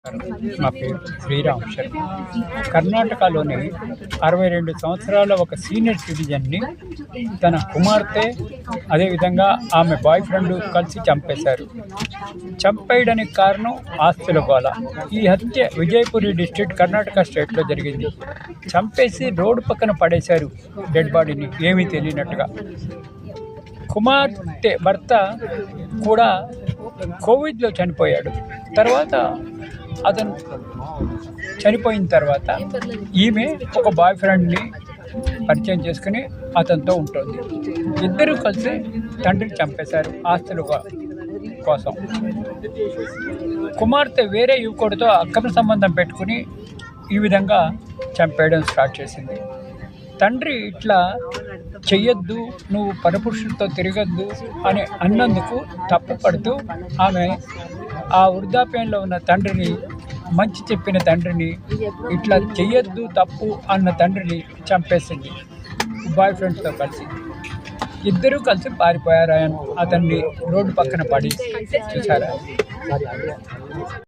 నా పేరు శ్రీరామ్ శర్మ. కర్ణాటకలోని 62 సంవత్సరాల ఒక సీనియర్ సిటిజన్ని తన కుమార్తె అదేవిధంగా ఆమె బాయ్ ఫ్రెండ్ కలిసి చంపేశారు. చంపేయడానికి కారణం ఆస్తుల గోల. ఈ హత్య విజయపురి డిస్ట్రిక్ట్ కర్ణాటక స్టేట్లో జరిగింది. చంపేసి రోడ్డు పక్కన పడేశారు డెడ్ బాడీని, ఏమీ తెలియనట్టుగా. కుమార్తె భర్త కూడా కోవిడ్లో చనిపోయాడు. తర్వాత అతను చనిపోయిన తర్వాత ఈమె ఒక బాయ్ ఫ్రెండ్ని పరిచయం చేసుకుని అతనితో ఉంటుంది. ఇద్దరు కలిసి తండ్రిని చంపేశారు ఆస్తుల కోసం. కుమార్తె వేరే యువకుడితో అక్రమ సంబంధం పెట్టుకుని ఈ విధంగా చంపేయడం స్టార్ట్ చేసింది. తండ్రి ఇట్లా చెయ్యొద్దు, నువ్వు పరపురుషులతో తిరగద్దు అని అన్నందుకు తప్పుపడుతూ ఆమె ఆ వృద్ధాప్యంలో ఉన్న తండ్రిని, మంచి చెప్పిన తండ్రిని, ఇట్లా చెయ్యొద్దు తప్పు అన్న తండ్రిని చంపేసింది బాయ్ ఫ్రెండ్స్తో కలిసి. ఇద్దరూ కలిసి పారిపోయారు. అతన్ని రోడ్డు పక్కన పడి చూసారా.